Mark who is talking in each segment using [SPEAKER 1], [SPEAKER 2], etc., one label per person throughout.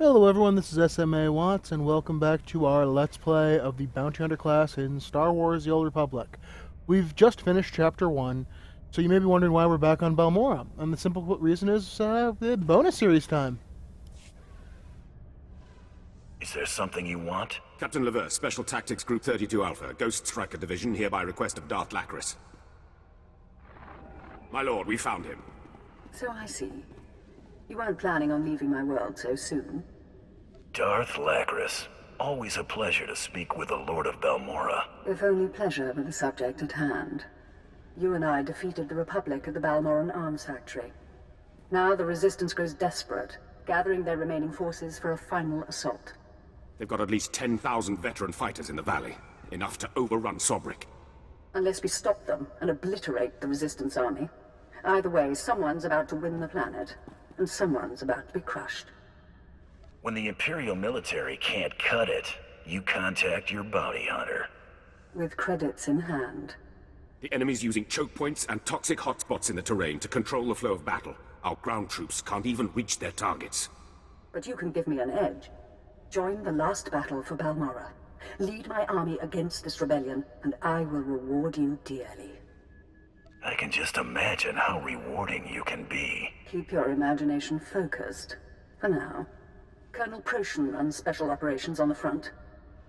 [SPEAKER 1] Hello everyone, this is SMA Watts, and welcome back to our Let's Play of the Bounty Hunter class in Star Wars The Old Republic. We've just finished Chapter 1, so you may be wondering why we're back on Balmorra, and the simple reason is, bonus series time.
[SPEAKER 2] Is there something you want?
[SPEAKER 3] Captain Lever, Special Tactics Group 32 Alpha, Ghost Striker Division, here by request of Darth Lacris. My lord, we found him.
[SPEAKER 4] So I see. You weren't planning on leaving my world so soon.
[SPEAKER 2] Darth Lacris. Always a pleasure to speak with the Lord of Balmorra.
[SPEAKER 4] If only pleasure were the subject at hand. You and I defeated the Republic at the Balmorran arms factory. Now the Resistance grows desperate, gathering their remaining forces for a final assault.
[SPEAKER 3] They've got at least 10,000 veteran fighters in the valley. Enough to overrun Sobrik.
[SPEAKER 4] Unless we stop them and obliterate the Resistance army. Either way, someone's about to win the planet, and someone's about to be crushed.
[SPEAKER 2] When the Imperial military can't cut it, you contact your bounty hunter.
[SPEAKER 4] With credits in hand.
[SPEAKER 3] The enemy's using choke points and toxic hotspots in the terrain to control the flow of battle. Our ground troops can't even reach their targets.
[SPEAKER 4] But you can give me an edge. Join the last battle for Balmorra. Lead my army against this rebellion, and I will reward you dearly.
[SPEAKER 2] I can just imagine how rewarding you can be.
[SPEAKER 4] Keep your imagination focused. For now. Colonel Proshin runs special operations on the front.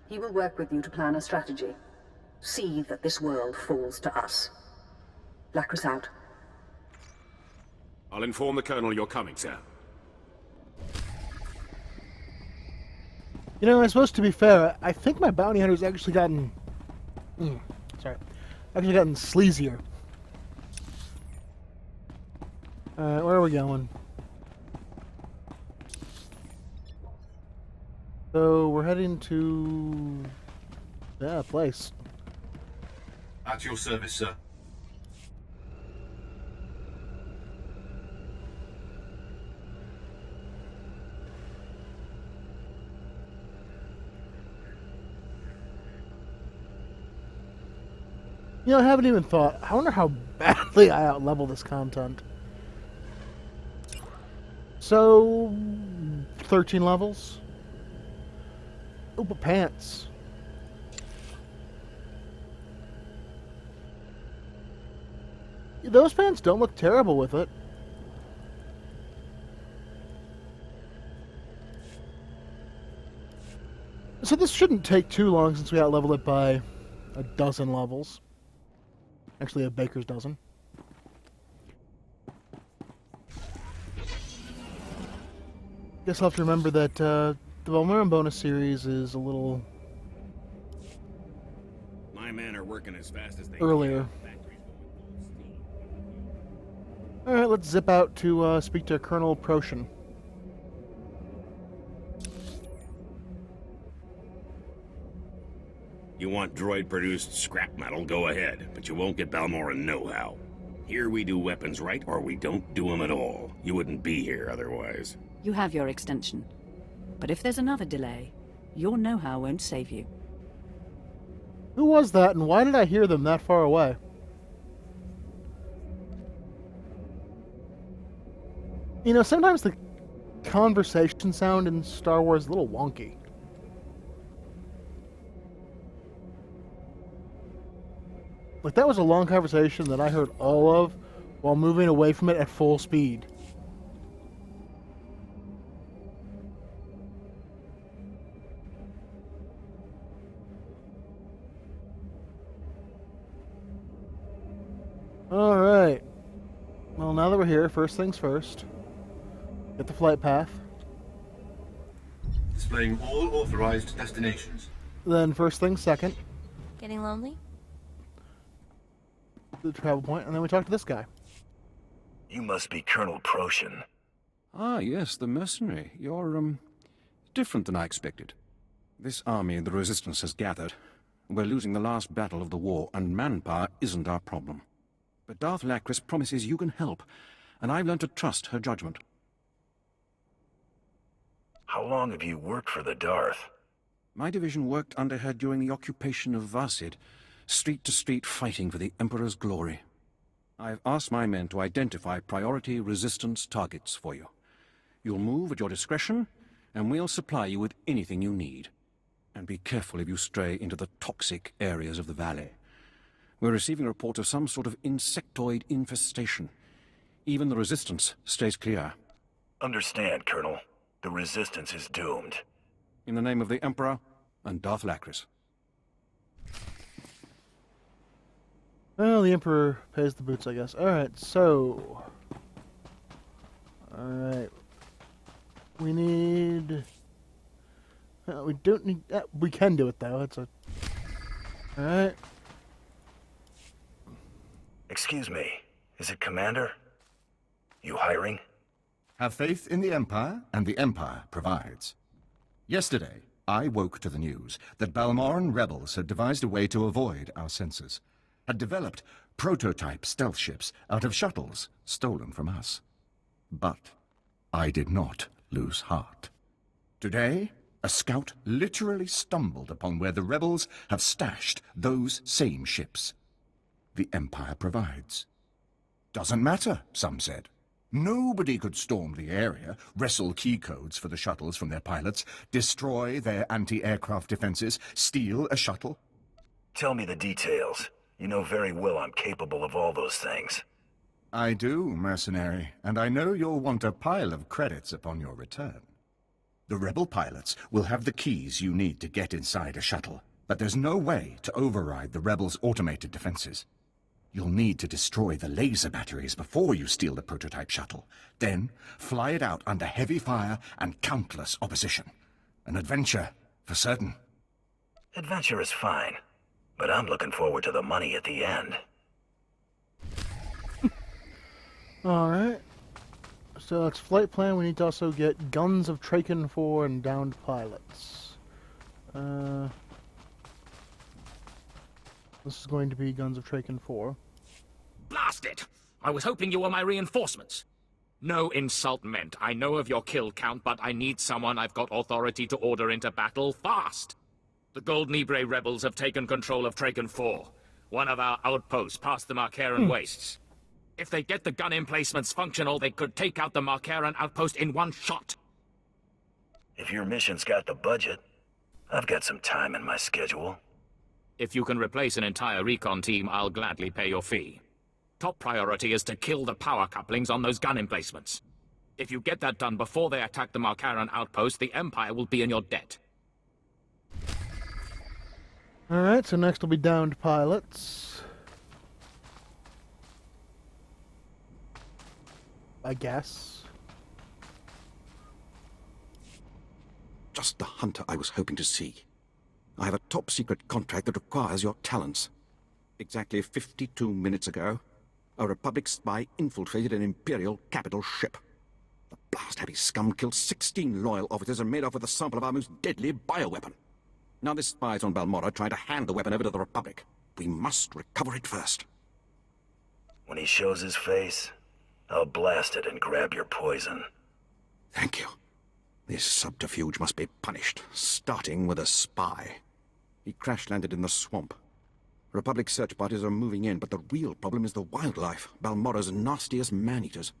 [SPEAKER 4] He will work with you to plan a strategy. See that this world falls to us. Lacris out.
[SPEAKER 3] I'll inform the Colonel you're coming, sir.
[SPEAKER 1] You know, I suppose to be fair, I think my bounty hunter's actually gotten... gotten sleazier. Alright, where are we going? So, we're heading to... yeah, a place.
[SPEAKER 5] At your service, sir.
[SPEAKER 1] You know, I haven't even thought. I wonder how badly I outlevel this content. So, 13 levels. Oh, but pants. Those pants don't look terrible with it. So this shouldn't take too long since we outleveled it by a dozen levels. Actually, a baker's dozen. Guess I'll have to remember that the Balmorran bonus series is a little
[SPEAKER 3] My men are working as fast as they
[SPEAKER 1] earlier. Alright, let's zip out to speak to Colonel Proshin.
[SPEAKER 6] You want droid-produced scrap metal, go ahead, but you won't get Balmorran know-how. Here we do weapons right, or we don't do them at all. You wouldn't be here otherwise.
[SPEAKER 7] You have your extension. But if there's another delay, your know-how won't save you.
[SPEAKER 1] Who was that, and why did I hear them that far away? You know, sometimes the conversation sound in Star Wars is a little wonky. Like, that was a long conversation that I heard all of while moving away from it at full speed. Alright. Well, now that we're here, first things first. Get the flight path.
[SPEAKER 5] Displaying all authorized destinations.
[SPEAKER 1] Then first things second,
[SPEAKER 8] Getting lonely?
[SPEAKER 1] the travel point, and then we talk to this guy.
[SPEAKER 2] You must be Colonel Proshin.
[SPEAKER 9] Ah, yes, the mercenary. You're, different than I expected. This army the Resistance has gathered. We're losing the last battle of the war, and manpower isn't our problem. But Darth Lacris promises you can help, and I've learned to trust her judgment.
[SPEAKER 2] How long have you worked for the Darth?
[SPEAKER 9] My division worked under her during the occupation of Varsid, street to street fighting for the Emperor's glory. I've asked my men to identify priority resistance targets for you. You'll move at your discretion, and we'll supply you with anything you need. And be careful if you stray into the toxic areas of the valley. We're receiving reports of some sort of insectoid infestation. Even the Resistance stays clear.
[SPEAKER 2] Understand, Colonel. The Resistance is doomed.
[SPEAKER 9] In the name of the Emperor and Darth Lacris.
[SPEAKER 1] Well, the Emperor pays the boots, I guess. Alright, so... Alright. We need... we don't need... we can do it, though. It's a... Alright.
[SPEAKER 2] Excuse me. Is it Commander? You hiring?
[SPEAKER 8] Have faith in the Empire, and the Empire provides. Yesterday, I woke to the news that Balmorran rebels had devised a way to avoid our sensors, had developed prototype stealth ships out of shuttles stolen from us. But I did not lose heart. Today, a scout literally stumbled upon where the rebels have stashed those same ships. The Empire provides. Doesn't matter, some said. Nobody could storm the area, wrestle key codes for the shuttles from their pilots, destroy their anti-aircraft defenses, steal a shuttle.
[SPEAKER 2] Tell me the details. You know very well I'm capable of all those things.
[SPEAKER 8] I do, mercenary, and I know you'll want a pile of credits upon your return. The rebel pilots will have the keys you need to get inside a shuttle, but there's no way to override the rebels' automated defenses. You'll need to destroy the laser batteries before you steal the prototype shuttle, then fly it out under heavy fire and countless opposition. An adventure, for certain.
[SPEAKER 2] Adventure is fine, but I'm looking forward to the money at the end.
[SPEAKER 1] Alright. So that's flight plan. We need to also get guns of Traken 4 and downed pilots. This is going to be guns of Traken 4.
[SPEAKER 10] Blast it! I was hoping you were my reinforcements. No insult meant. I know of your kill count, but I need someone I've got authority to order into battle fast. The Gold Nibre rebels have taken control of Traken 4, one of our outposts past the Marcaran wastes. If they get the gun emplacements functional, they could take out the Marcaran outpost in one shot.
[SPEAKER 2] If your mission's got the budget, I've got some time in my schedule.
[SPEAKER 10] If you can replace an entire recon team, I'll gladly pay your fee. Top priority is to kill the power couplings on those gun emplacements. If you get that done before they attack the Marcaran outpost, the Empire will be in your debt.
[SPEAKER 1] Alright, so next will be downed pilots. I guess.
[SPEAKER 9] Just the hunter I was hoping to see. I have a top-secret contract that requires your talents. Exactly 52 minutes ago, a Republic spy infiltrated an Imperial capital ship. The blast-happy scum killed 16 loyal officers and made off with a sample of our most deadly bioweapon. Now this spy's on Balmorra trying to hand the weapon over to the Republic. We must recover it first.
[SPEAKER 2] When he shows his face, I'll blast it and grab your poison.
[SPEAKER 9] Thank you. This subterfuge must be punished, starting with a spy. He crash-landed in the swamp. Republic search parties are moving in, but the real problem is the wildlife, Balmorra's nastiest man-eaters.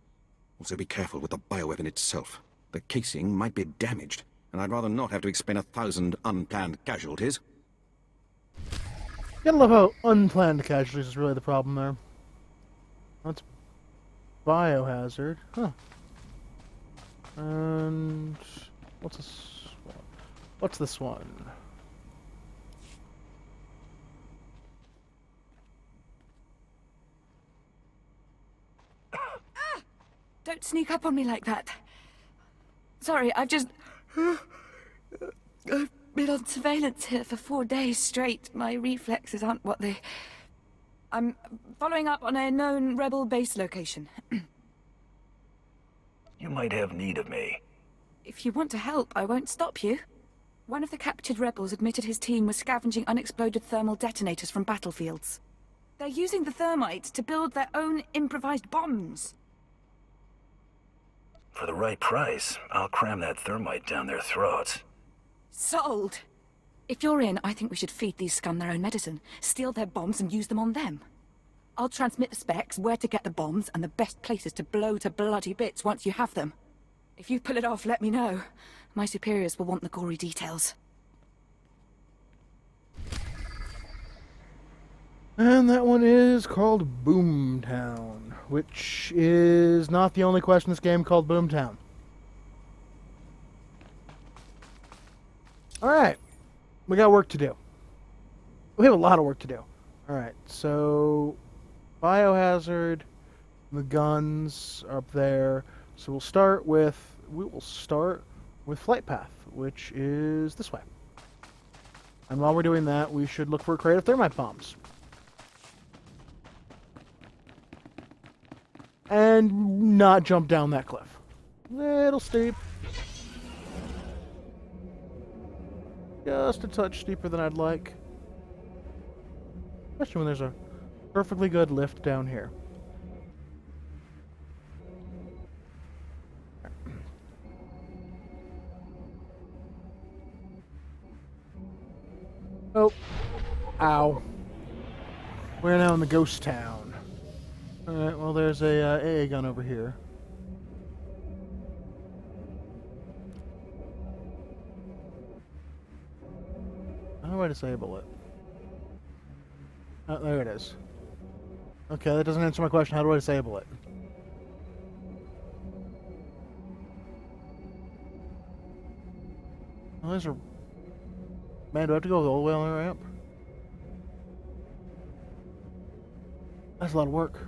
[SPEAKER 9] Also be careful with the bioweapon itself. The casing might be damaged, and I'd rather not have to explain 1,000 unplanned casualties.
[SPEAKER 1] Gotta love how unplanned casualties is really the problem there. That's Biohazard. Huh. And what's this one? What's this one?
[SPEAKER 7] Don't sneak up on me like that. Sorry, I've been on surveillance here for 4 days straight. My reflexes aren't what they... I'm following up on a known rebel base location.
[SPEAKER 2] You might have need of me.
[SPEAKER 7] If you want to help, I won't stop you. One of the captured rebels admitted his team was scavenging unexploded thermal detonators from battlefields. They're using the thermite to build their own improvised bombs.
[SPEAKER 2] For the right price, I'll cram that thermite down their throats.
[SPEAKER 7] Sold! If you're in, I think we should feed these scum their own medicine, steal their bombs and use them on them. I'll transmit the specs, where to get the bombs, and the best places to blow to bloody bits once you have them. If you pull it off, let me know. My superiors will want the gory details.
[SPEAKER 1] And that one is called Boomtown, which is not the only quest in this game called Boomtown. Alright, we got work to do. We have a lot of work to do. Alright, so Biohazard, the guns are up there. So we will start with Flight Path, which is this way. And while we're doing that, we should look for creative thermite bombs. And not jump down that cliff. Little steep. Just a touch steeper than I'd like. Especially when there's a perfectly good lift down here. Oh. Ow. We're now in the ghost town. Alright, well there's a AA gun over here. How do I disable it? Oh, there it is. Okay, that doesn't answer my question. How do I disable it? Oh, there's a... Man, do I have to go all the way on the ramp? That's a lot of work.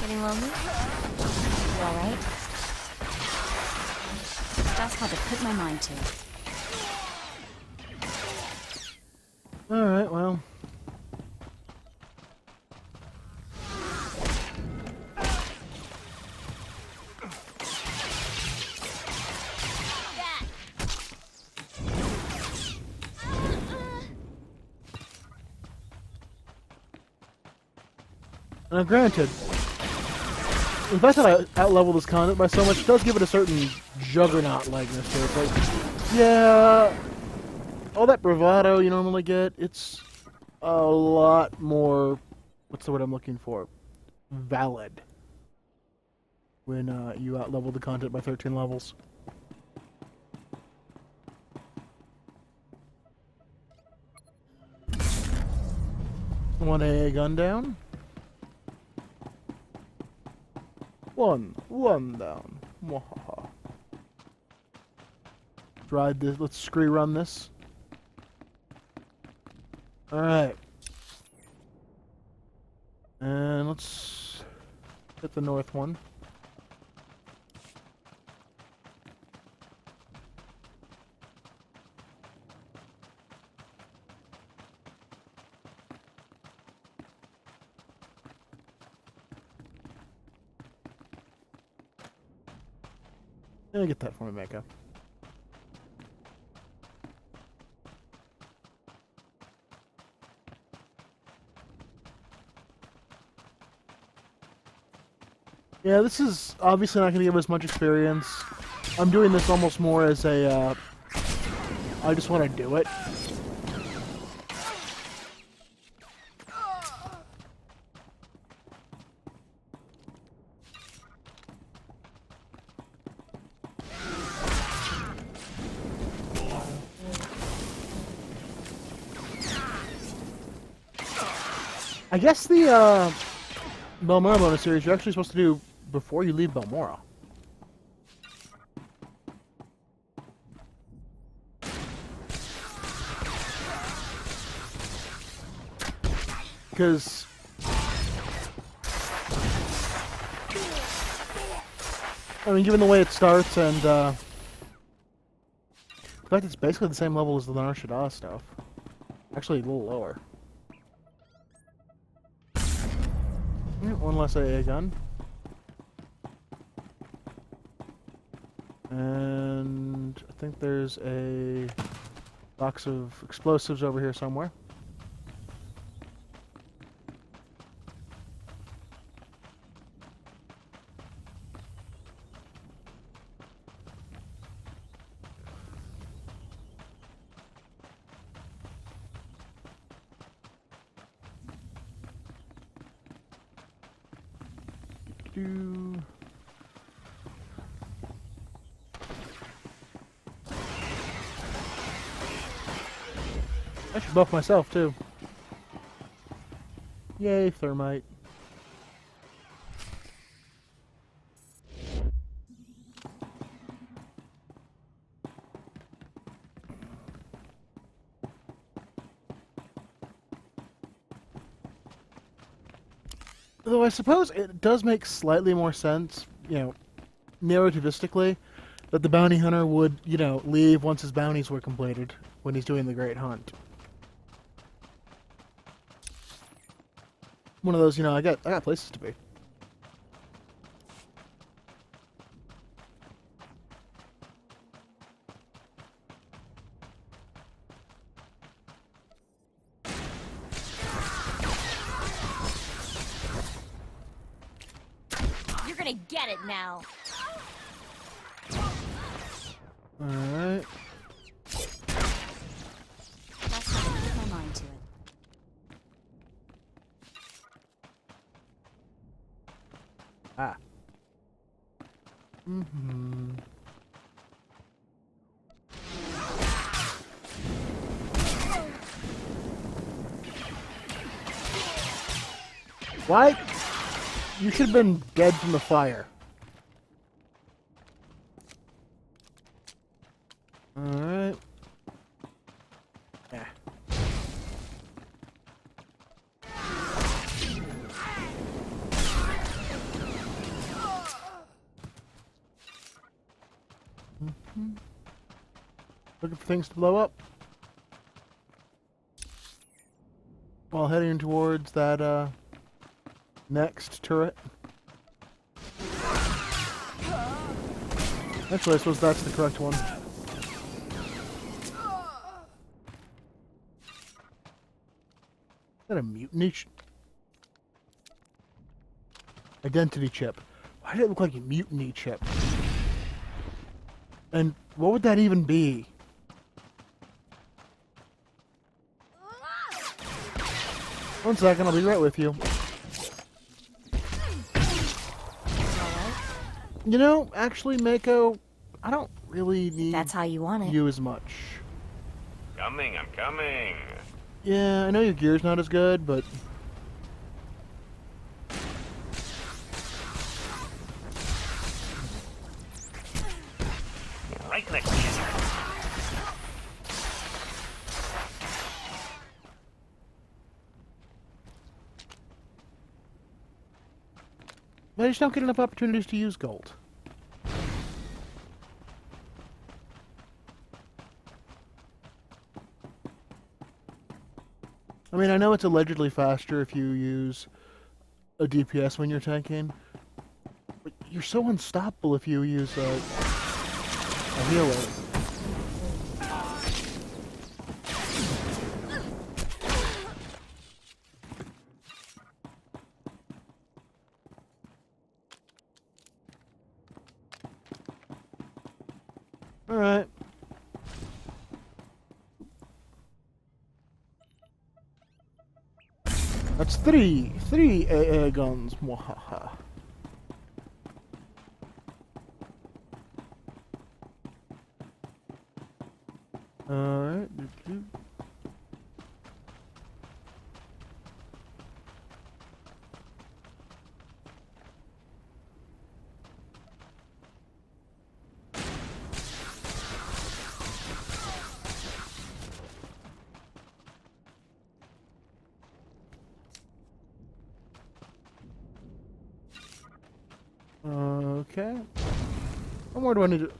[SPEAKER 11] Getting lonely? You alright? Just had to put my mind to it.
[SPEAKER 1] Alright, well... Now, granted, the fact that I outlevel this content by so much does give it a certain juggernaut-likeness to it. It's like, yeah, all that bravado you normally get, it's a lot more, what's the word I'm looking for, valid when you outlevel the content by 13 levels. One AA gun down. One down. Mwahaha. Ride this. Let's scree run this. Alright. And let's hit the north one. Get that for me, Mako. Yeah, this is obviously not going to give us much experience. I'm doing this almost more as a, I just want to do it. I guess the Balmorra bonus series you're actually supposed to do before you leave Balmorra. Because I mean, given the way it starts and in fact it's basically the same level as the Nar Shaddaa stuff. Actually a little lower. One less AA gun. And I think there's a box of explosives over here somewhere. do. I should buff myself too. Yay, thermite. Though I suppose it does make slightly more sense, you know, narrativistically, that the bounty hunter would, you know, leave once his bounties were completed when he's doing the Great Hunt. One of those, you know, I got places to be.
[SPEAKER 11] You're gonna get it now.
[SPEAKER 1] Alright.
[SPEAKER 11] That's how I put my mind to it.
[SPEAKER 1] Ah. Mm-hmm. Why? You should have been dead from the fire. Alright. Yeah. Looking for things to blow up. While heading towards that, next turret. Actually, I suppose that's the correct one. Is that a mutiny identity chip? Why did it look like a mutiny chip? And what would that even be? One second, I'll be right with you. You know, actually, Mako, I don't really need
[SPEAKER 11] That's how you want it.
[SPEAKER 1] you as much.
[SPEAKER 6] Coming, I'm coming.
[SPEAKER 1] Yeah, I know your gear's not as good, but...
[SPEAKER 6] Right next to you.
[SPEAKER 1] I just don't get enough opportunities to use gold. I mean, I know it's allegedly faster if you use a DPS when you're tanking, but you're so unstoppable if you use a healer. Alright. That's three AA guns. Mwahaha. Alright. Okay. And where do I need to...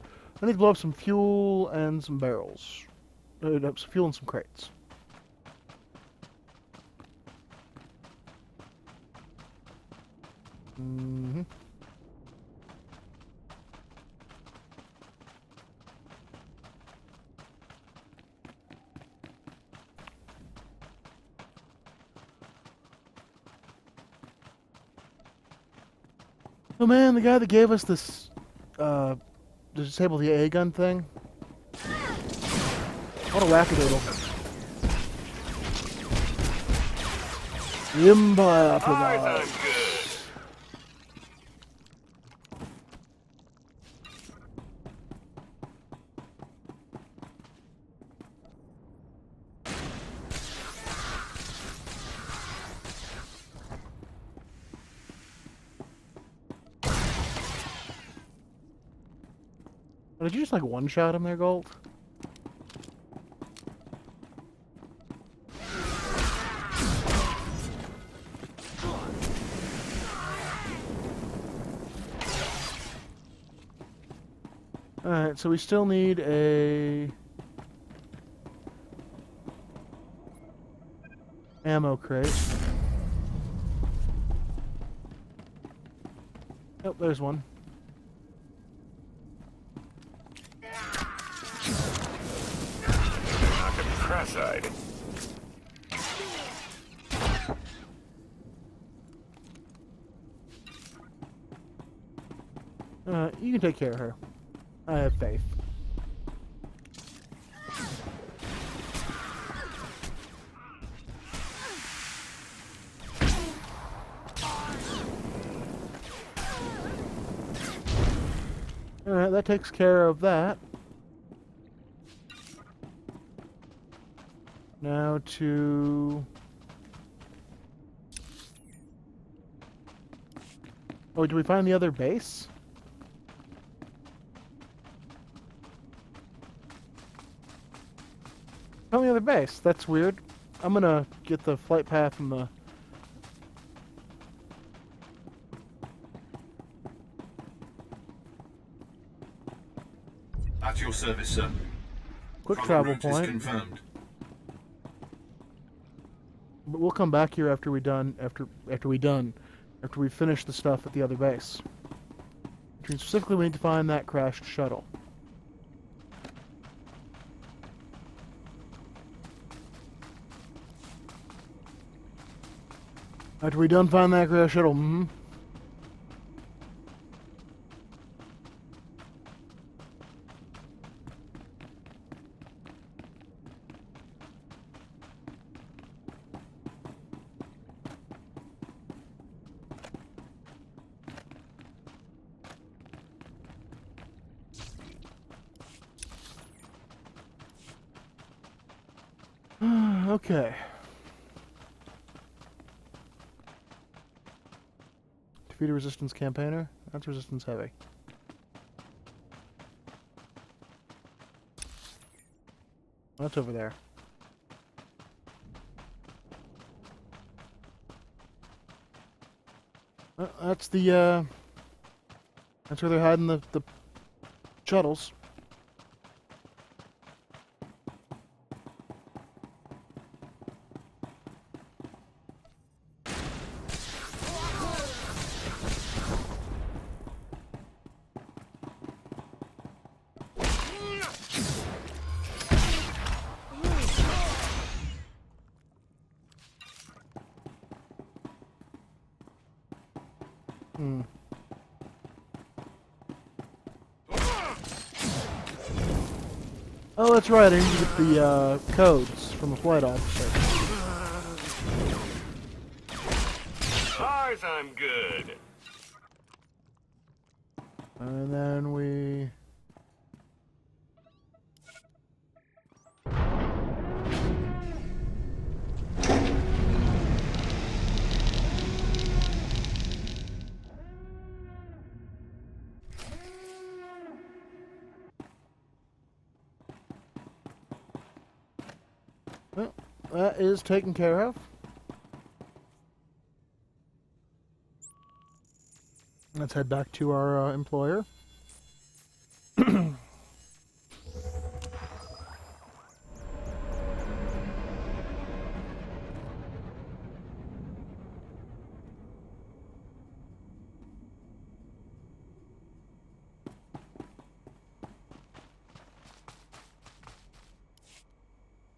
[SPEAKER 1] I need to blow up some fuel and some barrels. Some fuel and some crates. Mm-hmm. Oh man, the guy that gave us this, to disable the AA gun thing. What a wackadoodle. The Empire provides. Did you just like one-shot him there, Gold? Alright, so we still need a ammo crate. Oh, there's one.
[SPEAKER 2] Knock him cross-eyed.
[SPEAKER 1] You can take care of her. I have faith. Alright, that takes care of that. Now to... Oh, did we find the other base? Found the other base. That's weird. I'm gonna get the flight path and the...
[SPEAKER 5] At your service, sir.
[SPEAKER 1] quick travel
[SPEAKER 5] route is
[SPEAKER 1] point.
[SPEAKER 5] confirmed.
[SPEAKER 1] But we'll come back here after we finish the stuff at the other base. Which means specifically we need to find that crashed shuttle. After we done find that crashed shuttle, Okay. Defeat a resistance campaigner. That's resistance heavy. That's over there. That's the, that's where they're hiding the shuttles. Oh, that's right. I need to get the codes from the flight officer.
[SPEAKER 2] Ours, I'm good.
[SPEAKER 1] And then we... Well, that is taken care of. Let's head back to our employer.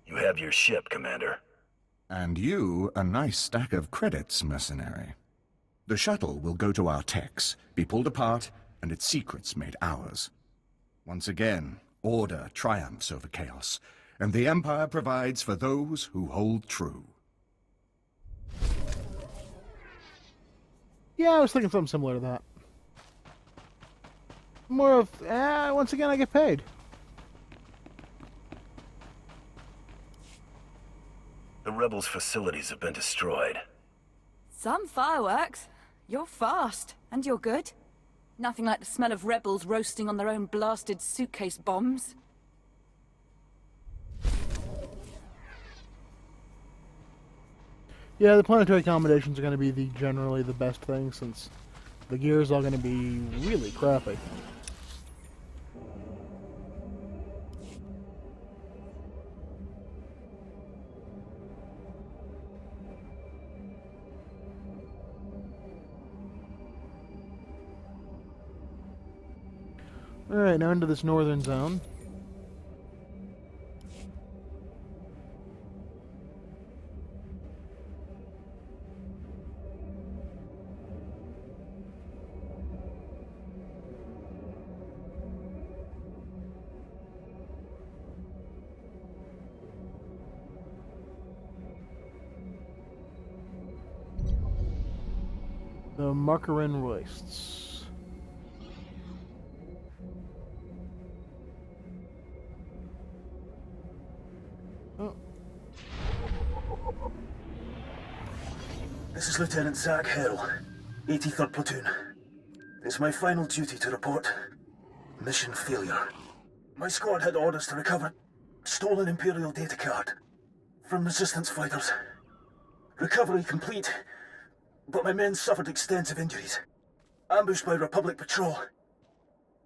[SPEAKER 2] You have your ship, Commander.
[SPEAKER 8] And you a nice stack of credits, mercenary. The shuttle will go to our techs, be pulled apart, and its secrets made ours. Once again, order triumphs over chaos, and the Empire provides for those who hold true.
[SPEAKER 1] Yeah, I was thinking something similar to that. More of, once again, I get paid.
[SPEAKER 2] The rebels' facilities have been destroyed.
[SPEAKER 7] Some fireworks. You're fast, and you're good. Nothing like the smell of rebels roasting on their own blasted suitcase bombs.
[SPEAKER 1] Yeah, the planetary accommodations are going to be generally the best thing, since the gear is all going to be really crappy. Alright, now into this northern zone. The Markarin Roists. Oh.
[SPEAKER 12] This is Lieutenant Zach Harrell, 83rd Platoon. It's my final duty to report mission failure. My squad had orders to recover stolen Imperial data card from Resistance fighters. Recovery complete, but my men suffered extensive injuries. Ambushed by Republic patrol.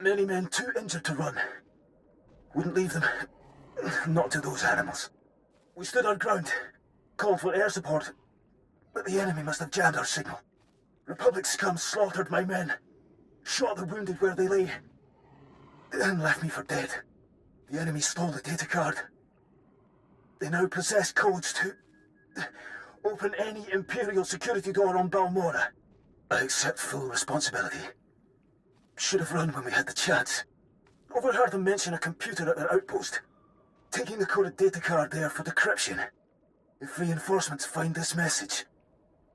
[SPEAKER 12] Many men too injured to run. Wouldn't leave them. Not to those animals. We stood our ground, called for air support, but the enemy must have jammed our signal. Republic scum slaughtered my men, shot the wounded where they lay, and left me for dead. The enemy stole the data card. They now possess codes to open any Imperial security door on Balmorra. I accept full responsibility. Should have run when we had the chance. Overheard them mention a computer at their outpost. Taking the coded data card there for decryption. If reinforcements find this message,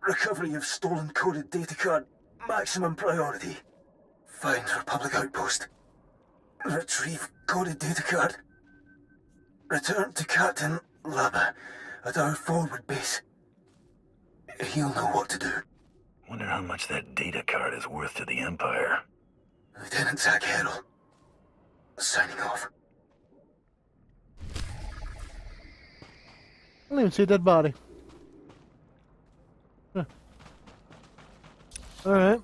[SPEAKER 12] recovery of stolen coded data card, maximum priority. Find Republic outpost. Retrieve coded data card. Return to Captain Laba at our forward base. He'll know what to do.
[SPEAKER 2] Wonder how much that data card is worth to the Empire.
[SPEAKER 12] Lieutenant Zach Harrell. Signing off.
[SPEAKER 1] I don't even see a dead body. Huh. Alright.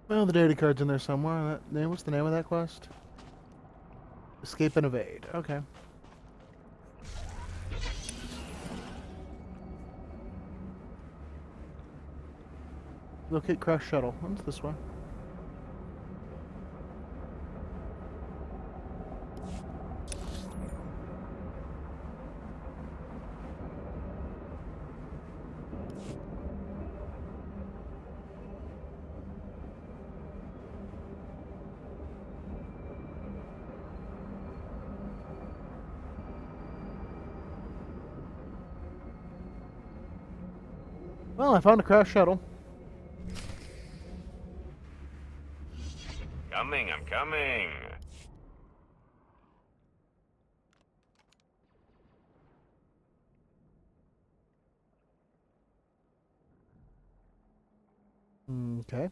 [SPEAKER 1] Well, the data card's in there somewhere. What's the name of that quest? Escape and evade. Okay. Locate crash shuttle. What's this one? Well, I found a crash shuttle.
[SPEAKER 6] I'm coming.
[SPEAKER 1] Okay.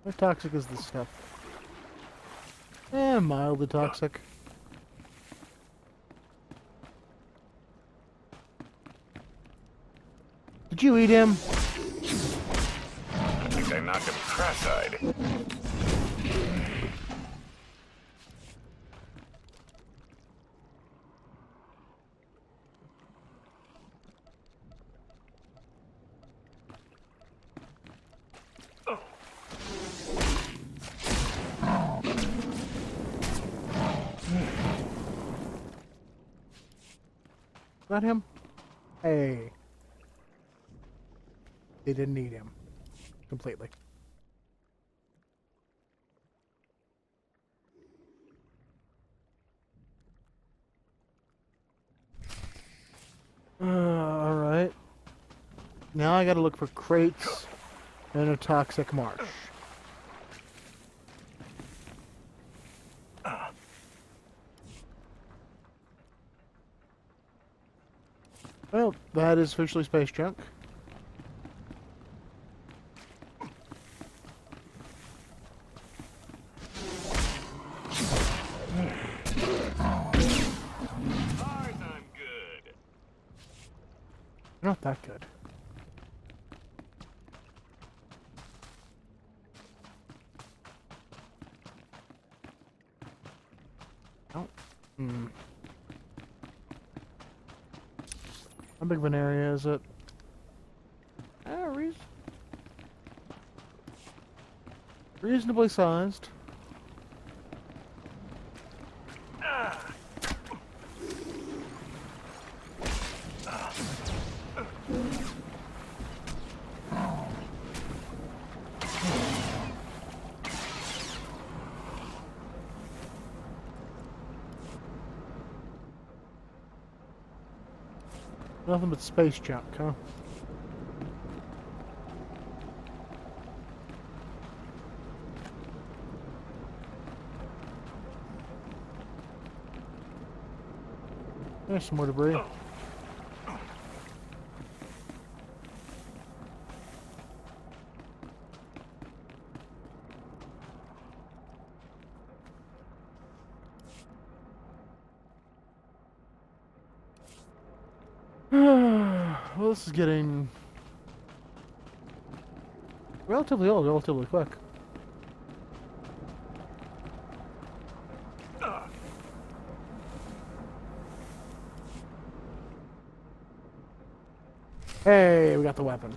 [SPEAKER 1] How toxic is this stuff? Mildly toxic. Did you eat him?
[SPEAKER 6] I think I knocked him cross-eyed.
[SPEAKER 1] Not him? Hey. They didn't need him. Completely. Alright. Now I gotta look for crates and a toxic marsh. that is officially space junk. Not that good. Oh. How big of an area is it? Reasonably sized. Nothing but space junk, huh? There's some more debris. Well, this is getting relatively old, relatively quick. Hey, we got the weapon.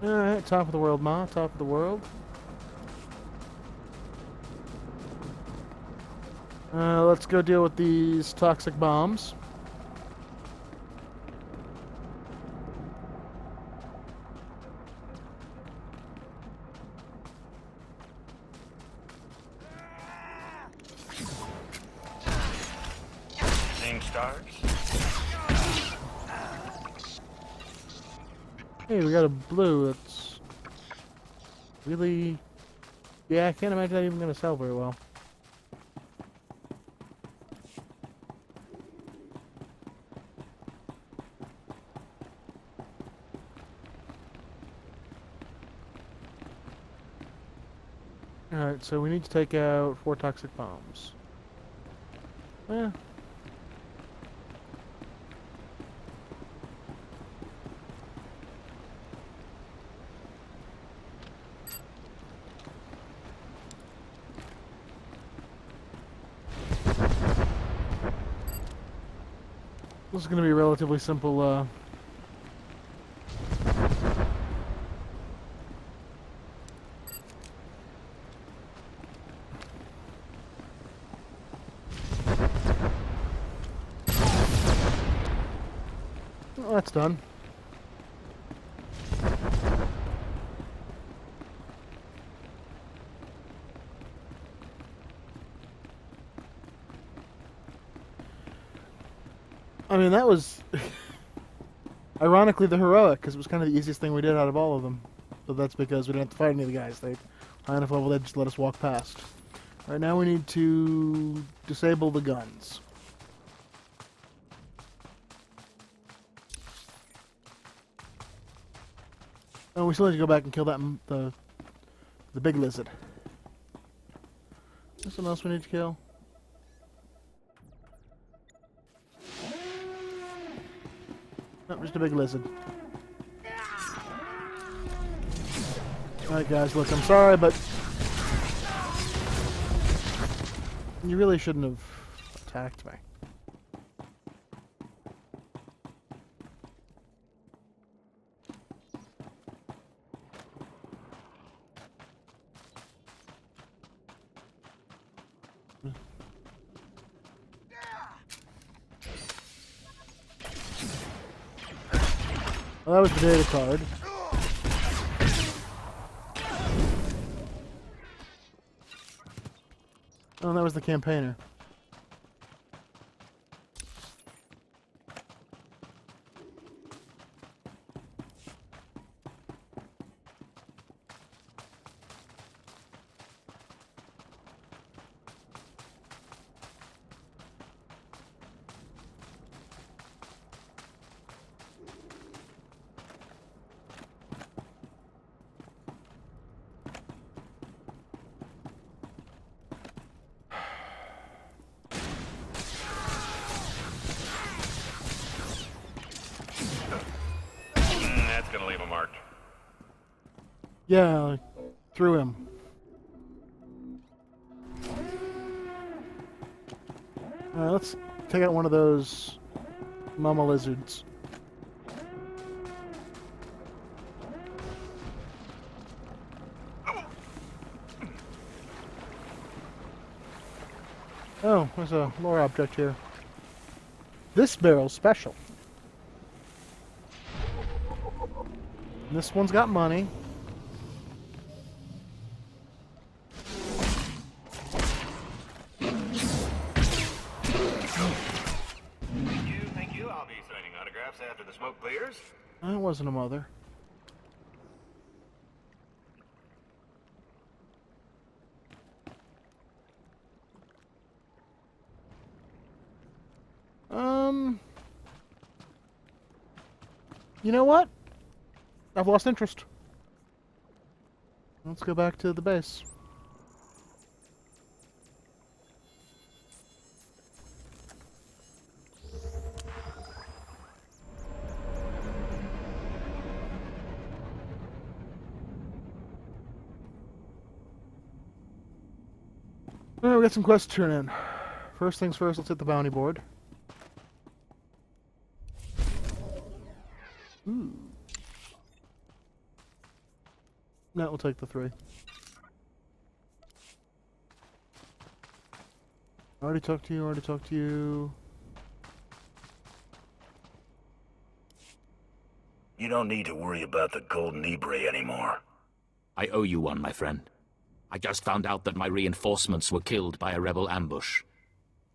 [SPEAKER 1] Alright, top of the world, Ma. Top of the world. Let's go deal with these toxic bombs.
[SPEAKER 2] Seeing stars?
[SPEAKER 1] Hey, we got a blue that's really... Yeah, I can't imagine that even going to sell very well. Alright, so we need to take out 4 toxic bombs. Yeah. This is going to be a relatively simple, Well, that's done. I mean, that was ironically the heroic, because it was kind of the easiest thing we did out of all of them. But that's because we didn't have to fight any of the guys. They high enough level, they just let us walk past. Right now we need to disable the guns. Oh, we still need to go back and kill that the big lizard. Is there something else we need to kill? Nope, just a big lizard. Alright guys, look, I'm sorry, but you really shouldn't have attacked me. Well, that was the data card. Oh, that was the campaigner. Yeah, like, through him. Alright, let's take out one of those mama lizards. Oh, there's a lore object here. This barrel's special. And this one's got money.
[SPEAKER 6] Thank you. I'll be signing autographs after the smoke clears.
[SPEAKER 1] That wasn't a mother. You know what? I've lost interest. Let's go back to the base. Alright, we got some quests to turn in. First things first, let's hit the bounty board. Ooh. No, we'll take the 3. Already talked to you.
[SPEAKER 2] You don't need to worry about the Golden Ibre anymore.
[SPEAKER 10] I owe you one, my friend. I just found out that my reinforcements were killed by a rebel ambush.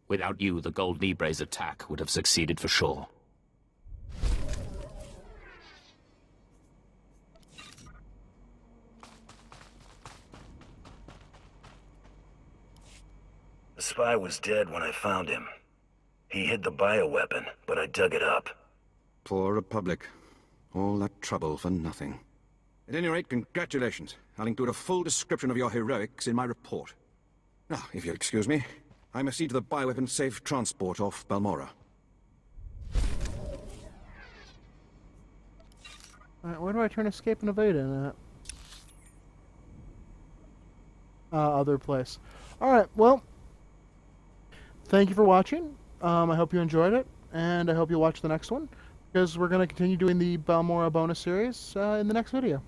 [SPEAKER 10] Without you, the Golden Ibre's attack would have succeeded for sure.
[SPEAKER 2] The spy was dead when I found him. He hid the bioweapon, but I dug it up.
[SPEAKER 9] Poor Republic. All that trouble for nothing. At any rate, congratulations. I'll include a full description of your heroics in my report. Now, if you'll excuse me, I must see to the bioweapon safe transport off Balmorra.
[SPEAKER 1] Alright, where do I turn escape and evade in at? Other place. Alright, well, thank you for watching. I hope you enjoyed it, and I hope you'll watch the next one, because we're going to continue doing the Balmorra bonus series in the next video.